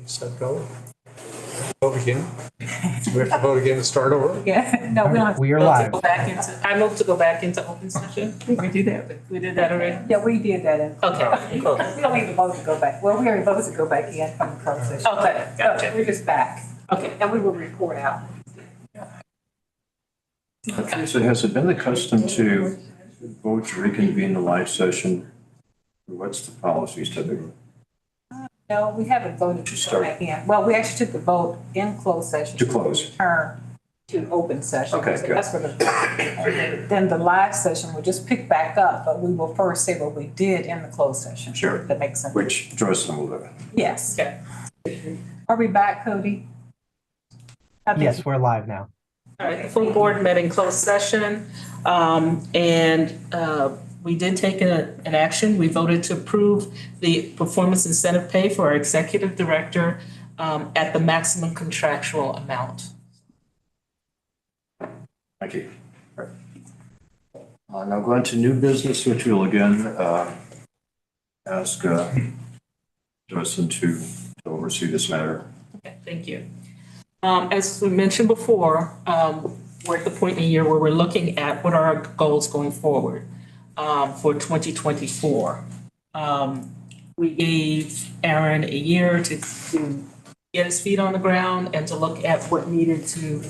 Set, go. Vote again. We have to vote again to start over. Yeah, no, we don't. We are vote to live. go back into- I move to go back into open session. We did that. We did that already? Yeah, we did that. Okay, cool. We don't need to vote to go back. Well, we already voted to go back in from the closed session. Okay, gotcha. We're just back. Okay. And we will report out. Okay, so has it been the custom to vote to reconvene the live session? What's the policies typically? No, we haven't voted to go back in. Well, we actually took the vote in closed session. To close. Return to open session. Okay, So good. that's what then the live session will just pick back up, but we will first say what we did in the closed session. Sure. That makes sense. Which Joycelyn will do. Yes. Okay. Are we back, Cody? Yes, we're live now. All right, the full board met in closed session, we did take an action. We voted to approve the performance incentive pay for our executive director at the maximum contractual amount. Thank you. All right. Now going to new business, which we'll again ask Joycelyn to oversee this matter. Okay, thank you. As we mentioned before, we're at the point in the year where we're looking at what are our goals going forward for 2024. We gave Aaron a year to get his feet on the ground and to look at what needed to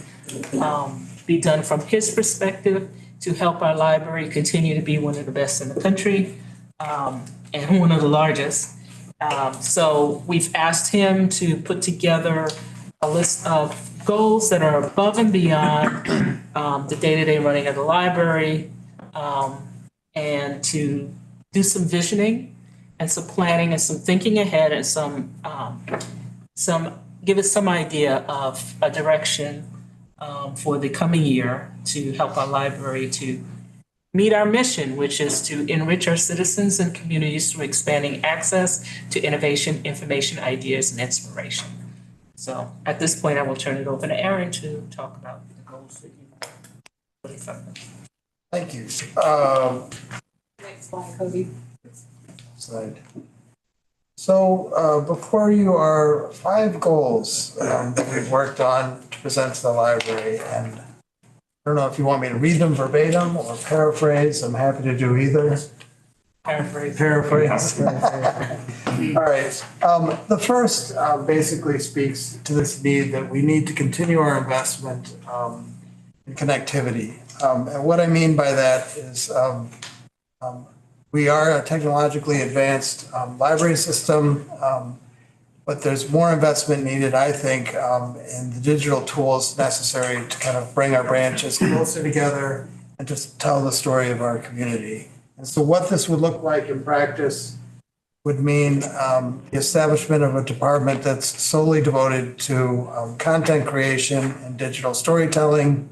be done from his perspective to help our library continue to be one of the best in the country and one of the largest. So we've asked him to put together a list of goals that are above and beyond the day-to-day running of the library, and to do some visioning and some planning and some thinking ahead and give us some idea of a direction for the coming year to help our library to meet our mission, which is to enrich our citizens and communities through expanding access to innovation, information, ideas, and inspiration. So at this point, I will turn it over to Aaron to talk about the goals that you put in front of us. Thank you. Next slide, Cody. Slide. So before you are 5 goals that we've worked on to present to the library. And I don't know if you want me to read them verbatim or paraphrase. I'm happy to do either. Paraphrase. All right. The first basically speaks to this need that we need to continue our investment in connectivity. And what I mean by that is we are a technologically advanced library system, but there's more investment needed, I think, in the digital tools necessary to kind of bring our branches closer together and just tell the story of our community. And so what this would look like in practice would mean the establishment of a department that's solely devoted to content creation and digital storytelling.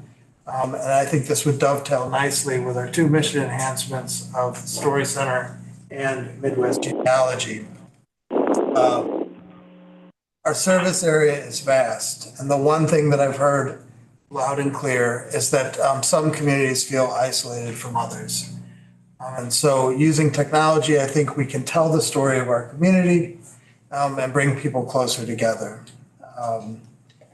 And I think this would dovetail nicely with our 2 mission enhancements of Story Center and Midwest Genealogy. Our service area is vast, and the one thing that I've heard loud and clear is that some communities feel isolated from others. And so using technology, I think we can tell the story of our community and bring people closer together.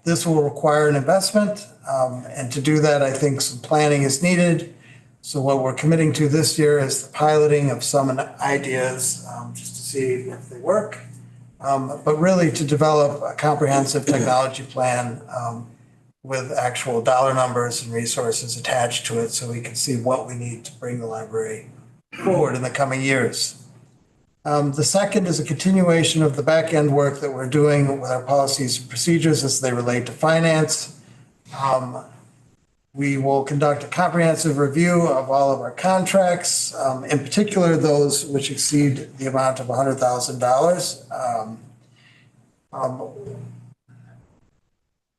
This will require an investment, and to do that, I think some planning is needed. So what we're committing to this year is the piloting of some ideas just to see if they work, but really to develop a comprehensive technology plan with actual dollar numbers and resources attached to it so we can see what we need to bring the library forward in the coming years. The second is a continuation of the back end work that we're doing with our policies and procedures as they relate to finance. We will conduct a comprehensive review of all of our contracts, in particular those which exceed the amount of $100,000.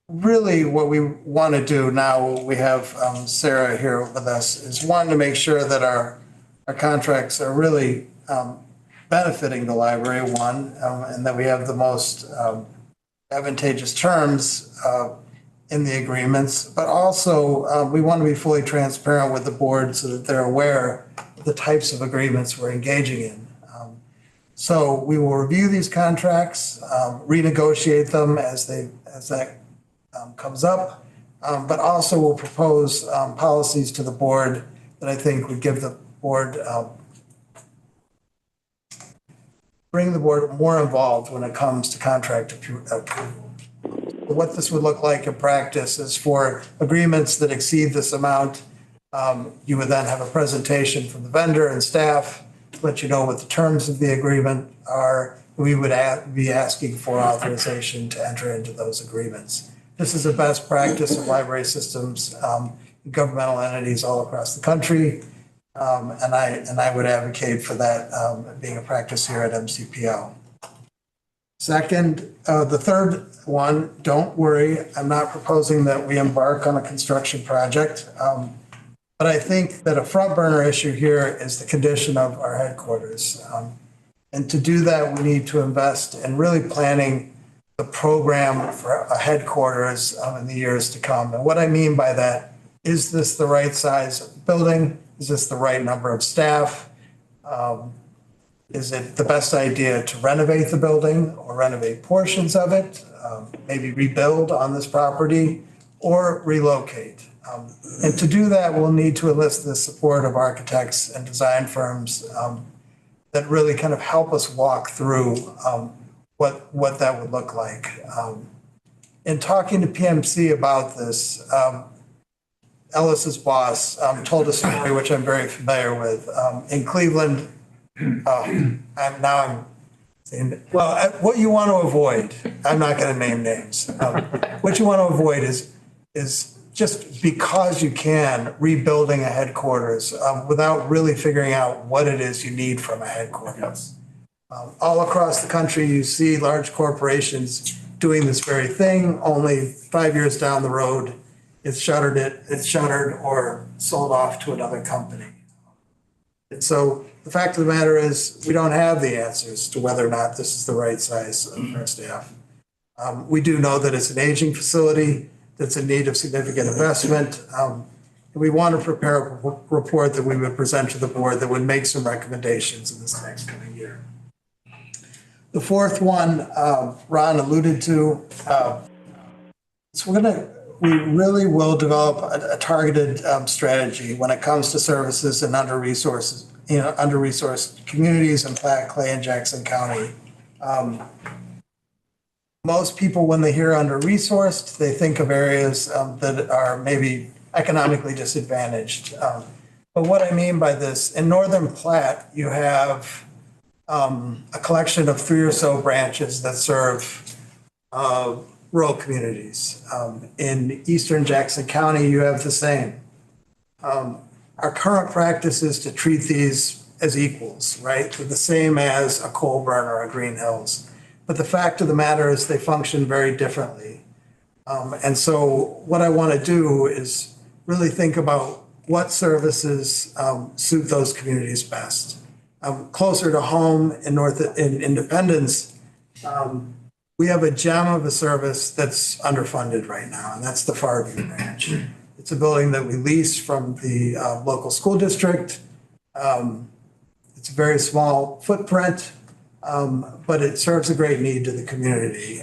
Really what we want to do now, we have Sarah here with us, is one, to make sure that our contracts are really benefiting the library, one, and that we have the most advantageous terms in the agreements, but also we want to be fully transparent with the board so that they're aware of the types of agreements we're engaging in. So we will review these contracts, renegotiate them as that comes up, but also will propose policies to the board that I think would give the board, bring the board more involved when it comes to contract approval. What this would look like in practice is for agreements that exceed this amount, you would then have a presentation from the vendor and staff to let you know what the terms of the agreement are. We would be asking for authorization to enter into those agreements. This is a best practice of library systems, governmental entities all across the country. And I would advocate for that being a practice here at MCPL. Second, the third one, don't worry, I'm not proposing that we embark on a construction project. But I think that a front burner issue here is the condition of our headquarters. And to do that, we need to invest in really planning the program for a headquarters in the years to come. And what I mean by that, is this the right size building? Is this the right number of staff? Is it the best idea to renovate the building or renovate portions of it? Maybe rebuild on this property or relocate? And to do that, we'll need to enlist the support of architects and design firms that really kind of help us walk through what that would look like. In talking to PMC about this, Ellis's boss told a story which I'm very familiar with. In Cleveland, I'm saying, well, what you want to avoid, I'm not going to name names. What you want to avoid is just because you can, rebuilding a headquarters without really figuring out what it is you need from a headquarters. All across the country, you see large corporations doing this very thing. Only 5 years down the road, it's shuttered or sold off to another company. And so the fact of the matter is, we don't have the answers to whether or not this is the right size of our staff. We do know that it's an aging facility that's in need of significant investment. And we want to prepare a report that we would present to the board that would make some recommendations in this next coming year. The fourth one, Ron alluded to. So we really will develop a targeted strategy when it comes to services in under-resourced communities in Platte, Clay, and Jackson County. Most people, when they hear under-resourced, they think of areas that are maybe economically disadvantaged. But what I mean by this, in Northern Platte, you have a collection of 3 or so branches that serve rural communities. In Eastern Jackson County, you have the same. Our current practice is to treat these as equals, right? They're the same as a coal burner or a Green Hills. But the fact of the matter is they function very differently. And so what I want to do is really think about what services suit those communities best. Closer to home in Independence, we have a gem of a service that's underfunded right now, and that's the Farview Branch. It's a building that we lease from the local school district. It's a very small footprint, but it serves a great need to the community.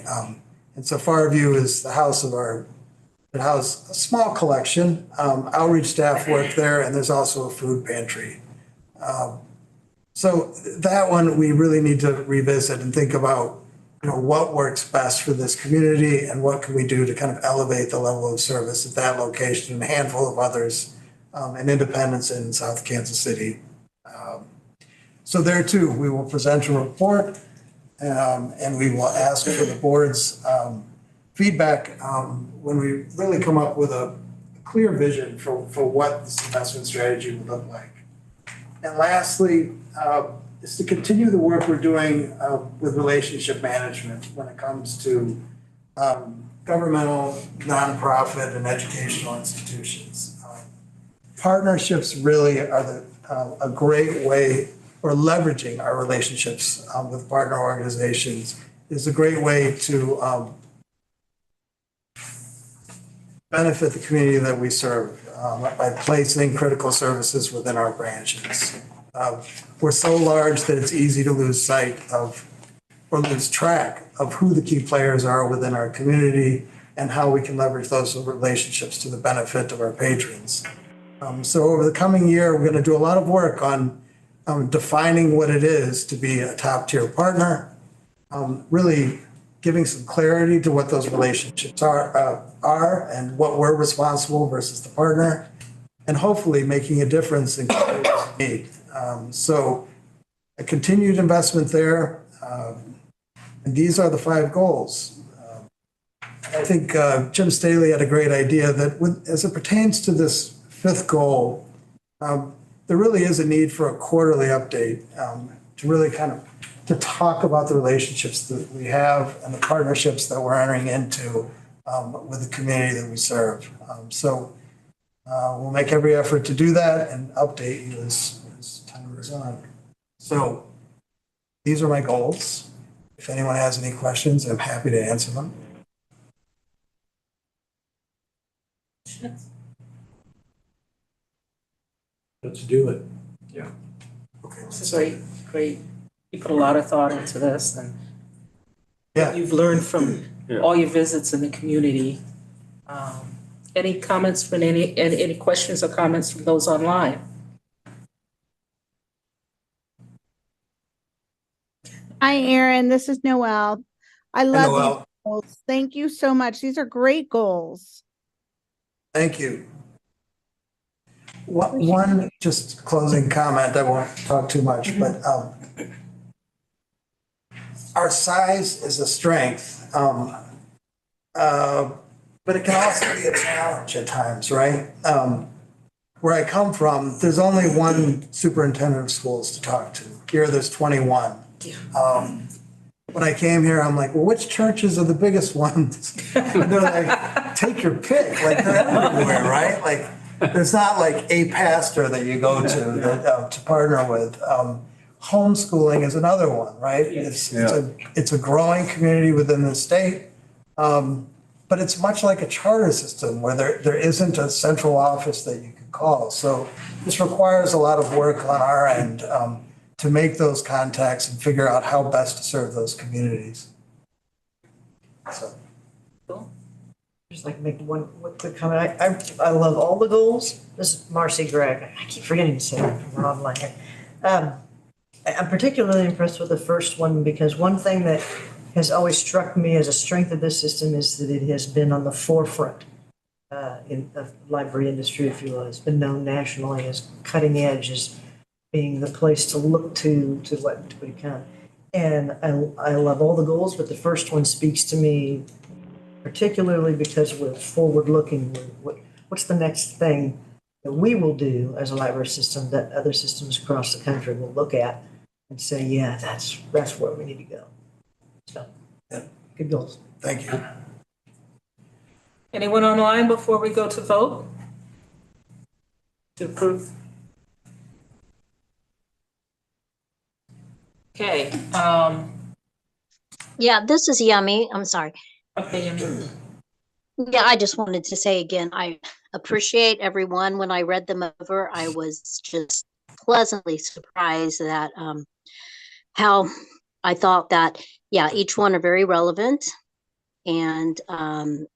And so Farview is the house of it houses a small collection. Outreach staff work there, and there's also a food pantry. So that one we really need to revisit and think about, what works best for this community and what can we do to kind of elevate the level of service at that location and a handful of others in Independence and South Kansas City. So there too, we will present a report and we will ask for the board's feedback when we really come up with a clear vision for what this investment strategy would look like. And lastly, is to continue the work we're doing with relationship management when it comes to governmental, nonprofit, and educational institutions. Partnerships really are a great way, or leveraging our relationships with partner organizations is a great way to benefit the community that we serve by placing critical services within our branches. We're so large that it's easy to lose sight of, or lose track of who the key players are within our community and how we can leverage those relationships to the benefit of our patrons. So over the coming year, we're going to do a lot of work on defining what it is to be a top-tier partner, really giving some clarity to what those relationships are and what we're responsible versus the partner, and hopefully making a difference in communities in need. So a continued investment there, and these are the 5 goals. I think Jim Staley had a great idea that as it pertains to this 5th goal, there really is a need for a quarterly update to really kind of to talk about the relationships that we have and the partnerships that we're entering into with the community that we serve. So we'll make every effort to do that and update you as time goes on. So these are my goals. If anyone has any questions, I'm happy to answer them. Let's do it. Okay. This is great. You put a lot of thought into this, and Yeah. you've learned from all your visits in the community. Any comments from any questions or comments from those online? Hi, Erin. This is Noelle. I love Noelle. these goals. Thank you so much. These are great goals. Thank you. One just closing comment, I won't talk too much, but our size is a strength, but it can also be a challenge at times, right? Where I come from, there's only one superintendent of schools to talk to. Here, there's 21. When I came here, I'm like, well, which churches are the biggest ones? And they're like, take your pick. Like, they're everywhere, right? Like, there's not like a pastor that you go to that to partner with. Homeschooling is another one, right? It's a growing community within the state, but it's much like a charter system where there isn't a central office that you can call. So this requires a lot of work on our end to make those contacts and figure out how best to serve those communities. So. Just like make one quick comment. I love all the goals. This is Marcy Gregg. I keep forgetting to say it. We're online here. I'm particularly impressed with the first one because one thing that has always struck me as a strength of this system is that it has been on the forefront in the library industry, if you will. It's been known nationally as cutting edge, as being the place to look to what become. And I love all the goals, but the first one speaks to me particularly because we're forward-looking. What's the next thing that we will do as a library system that other systems across the country will look at and say, yeah, that's where we need to go. So, yeah. Good goals. Thank you. Anyone online before we go to vote? To approve? Okay. Yeah, this is Yummy. I'm sorry. Okay. Yeah, I just wanted to say again, I appreciate everyone. When I read them over, I was just pleasantly surprised that how I thought that, yeah, each one are very relevant. And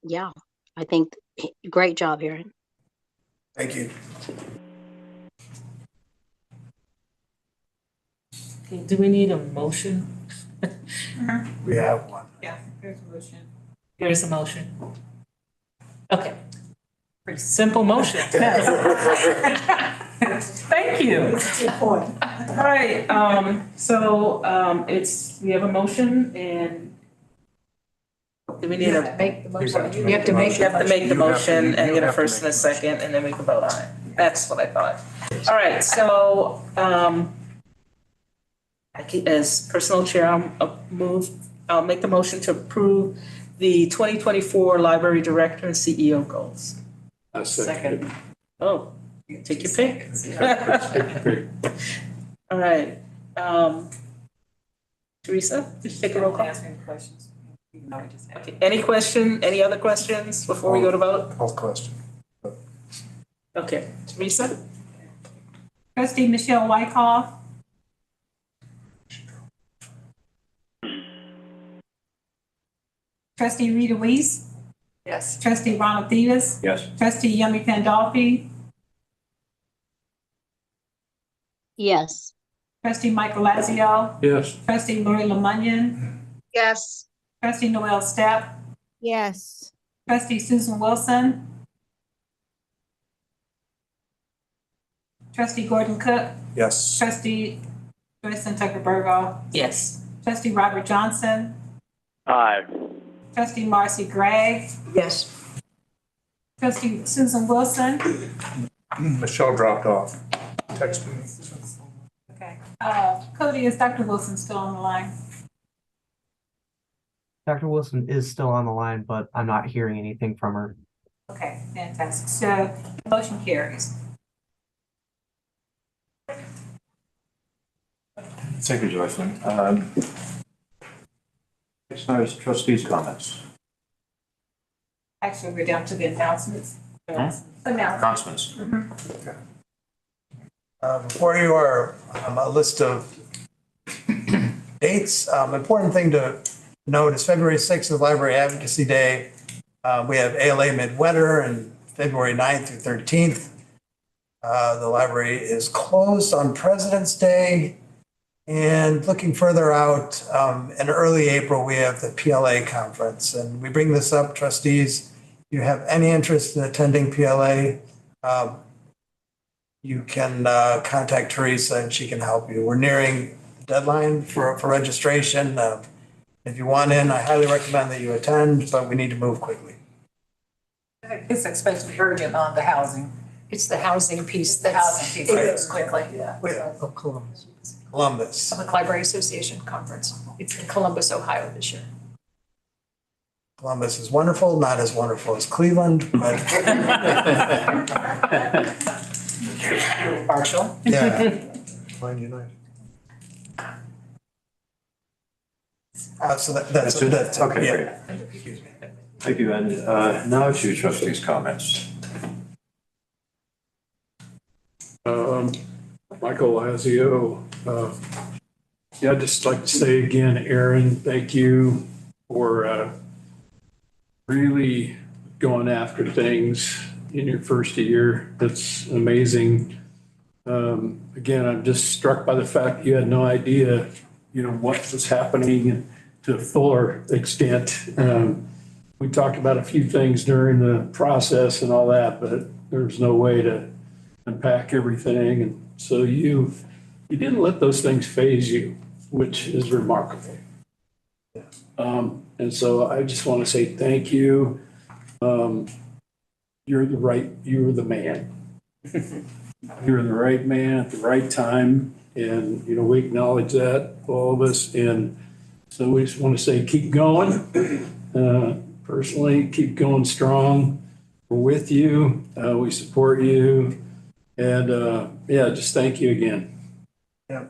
yeah, I think great job, Erin. Thank you. Okay, do we need a motion? We have one. Yeah, there's a motion. Here's a motion. Okay. Pretty simple motion. Thank you. All right, so we have a motion and do we need a? Make the motion. You have to make the motion and get a first and a second and then we can vote on it. That's what I thought. All right, so as personal chair, I'll make the motion to approve the 2024 Library Director and CEO goals. A second. Oh, take your pick. All right. Teresa, did you take a roll call? Ask any questions. Okay, any other questions before we go to vote? Call question. Okay, Teresa? Trustee Michelle Wyckoff. Trustee Rita Weiss. Yes. Trustee Ronald Davis. Yes. Trustee Yemi Pandolfi. Yes. Trustee Michael Lazio. Yes. Trustee Lori Lemunion. Yes. Trustee Noel Stepp. Yes. Trustee Susan Wilson. Trustee Gordon Cook. Yes. Trustee Joyce Tucker Burgo. Yes. Trustee Robert Johnson. Aye. Trustee Marcy Gregg. Yes. Trustee Susan Wilson. Michelle dropped off. Text me. Okay. Cody, is Dr. Wilson still on the line? Dr. Wilson is still on the line, but I'm not hearing anything from her. Okay, fantastic. So motion carries. Thank you, Joycelyn. Next now is trustees' comments. Actually, we're down to the announcements. Announcements. Announcements. Before you are a list of dates. Important thing to note is February 6th is Library Advocacy Day. We have ALA Midwinter and February 9th through 13th. The library is closed on President's Day. And looking further out, in early April, we have the PLA conference. And we bring this up, trustees, if you have any interest in attending PLA, you can contact Teresa and she can help you. We're nearing the deadline for registration. If you want in, I highly recommend that you attend, but we need to move quickly. It's especially urgent on the housing. It's the housing piece The that's housing piece. moves quickly. Yeah. Oh, Columbus. Columbus. Public Library Association Conference. It's in Columbus, Ohio this year. Columbus is wonderful, not as wonderful as Cleveland, but Partial. yeah. Mine United. So that's Okay, yeah. great. Thank you, and now to trustees' comments. Michael Lazio, yeah, I'd just like to say again, Aaron, thank you for really going after things in your first year. That's amazing. Again, I'm just struck by the fact you had no idea, what was happening to a fuller extent. We talked about a few things during the process and all that, but there's no way to unpack everything. And so you didn't let those things phase you, which is remarkable. And so I just want to say thank you. You're the man. You're the right man at the right time. And, we acknowledge that, all of us. And so we just want to say, keep going. Personally, keep going strong. We're with you. We support you. And just thank you again. Yeah.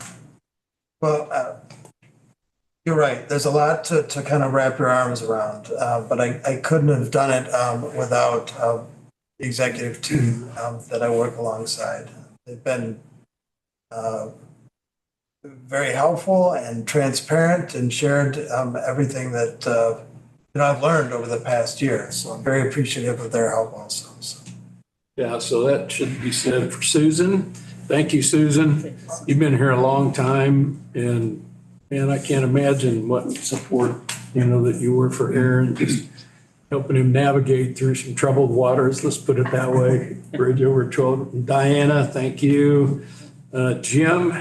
Well, you're right. There's a lot to kind of wrap your arms around, but I couldn't have done it without the executive team that I work alongside. They've been very helpful and transparent and shared everything that I've learned over the past year. So I'm very appreciative of their help also. So. Yeah, so that should be said for Susan. Thank you, Susan. You've been here a long time, and I can't imagine what support, that you were for Aaron, just helping him navigate through some troubled waters, let's put it that way. Bridge over troubled. Diana, thank you. Jim,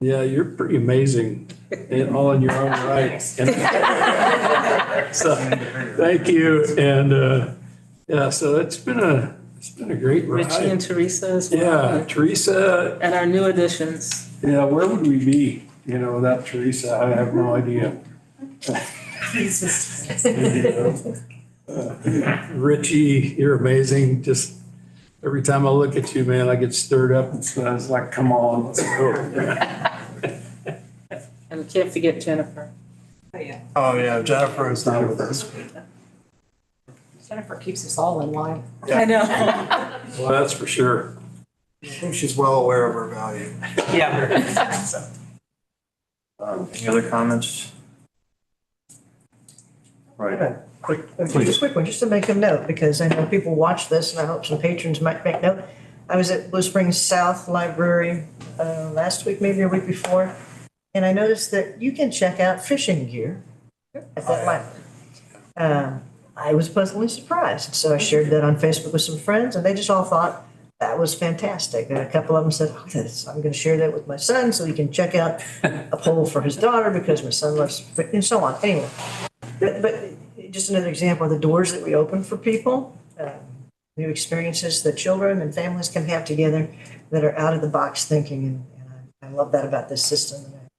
you're pretty amazing and all in your own right. So, thank you. And so it's been a great ride. Richie and Teresa as well. Yeah, Teresa. And our new additions. Yeah, where would we be, without Teresa? I have no idea. Richie, you're amazing. Just every time I look at you, man, I get stirred up. And so I was like, come on, let's go. And we can't forget Jennifer. Oh yeah, Jennifer is not with us. Jennifer keeps us all in line. Yeah. I know. Well, that's for sure. I think she's well aware of her value. Yeah. Any other comments? Right. Just a quick one, just to make a note, because I know people watch this and I hope some patrons might make note. I was at Blue Springs South Library last week, maybe a week before, and I noticed that you can check out fishing gear at that library. I was pleasantly surprised, so I shared that on Facebook with some friends, and they just all thought that was fantastic. And a couple of them said, I'm going to share that with my son so he can check out a pole for his daughter because my son loves, and so on. Anyway, but just another example of the doors that we open for people, new experiences that children and families can have together that are out of the box thinking. And I love that about this system. And I'm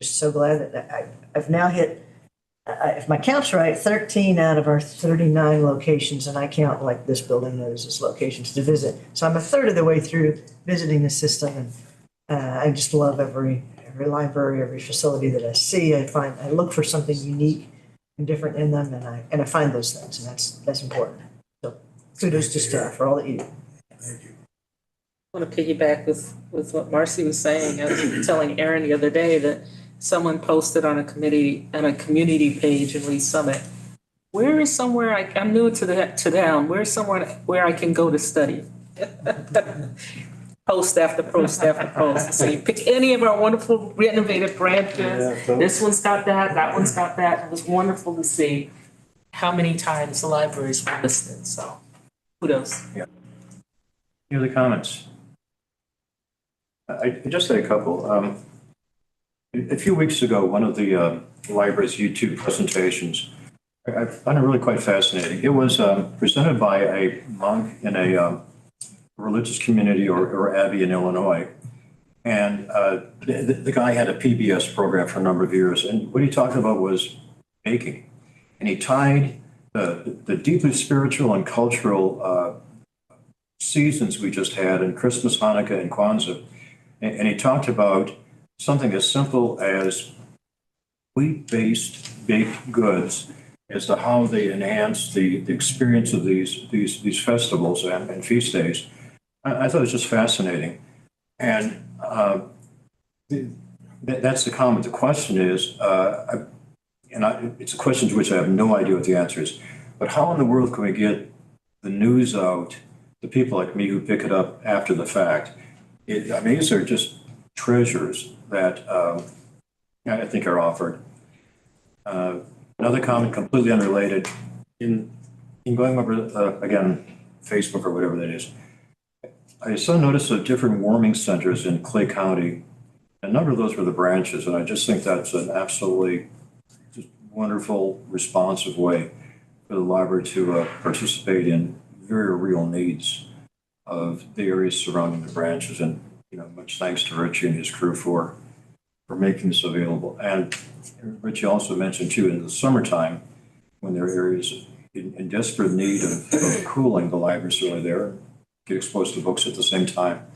just so glad that I've now hit, if my count's right, 13 out of our 39 locations, and I count like this building as locations to visit. So I'm a third of the way through visiting the system, and I just love every library, every facility that I see. I look for something unique and different in them, and I find those things, and that's important. So kudos to staff for all that you do. Thank you. I want to piggyback with what Marcy was saying. I was telling Aaron the other day that someone posted on a community page in Lee Summit, where is somewhere I'm new to town, where's somewhere where I can go to study? Post after post after post. So you pick any of our wonderful renovated branches. This one's got that one's got that. It was wonderful to see how many times the libraries were listed. So kudos. Yeah. Any other comments? I just had a couple. A few weeks ago, one of the library's YouTube presentations, I found it really quite fascinating. It was presented by a monk in a religious community or abbey in Illinois. And the guy had a PBS program for a number of years. And what he talked about was baking. And he tied the deeply spiritual and cultural seasons we just had in Christmas, Hanukkah, and Kwanzaa. And he talked about something as simple as wheat-based baked goods as to how they enhance the experience of these festivals and feast days. I thought it was just fascinating. And that's the comment. The question is, it's a question to which I have no idea what the answer is, but how in the world can we get the news out to people like me who pick it up after the fact? These are just treasures that I think are offered. Another comment, completely unrelated, in going over, again, Facebook or whatever that is, I saw notice of different warming centers in Clay County. A number of those were the branches, and I just think that's an absolutely just wonderful, responsive way for the library to participate in very real needs of the areas surrounding the branches. And much thanks to Richie and his crew for making this available. And Richie also mentioned too, in the summertime, when there are areas in desperate need of cooling, the library's really there. Get exposed to books at the same time.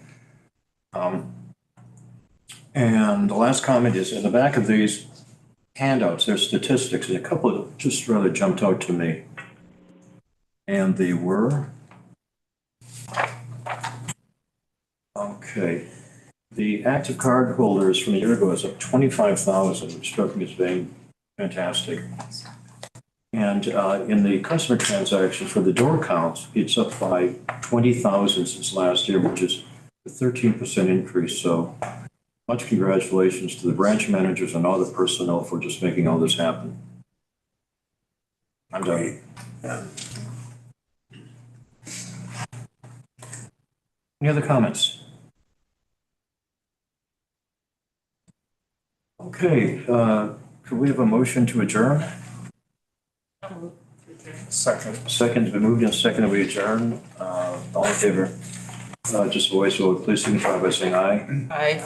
And the last comment is, in the back of these handouts, there's statistics, and a couple of just rather jumped out to me. And they were, okay, the active card holders from a year ago is up 25,000, which struck me as being fantastic. And in the customer transactions for the door counts, it's up by 20,000 since last year, which is a 13% increase. So much congratulations to the branch managers and all the personnel for just making all this happen. I'm done. Yeah. Any other comments? Okay, could we have a motion to adjourn? Second. Second's been moved and seconded, we adjourn. All in favor? Just voice vote, please signify by saying aye. Aye.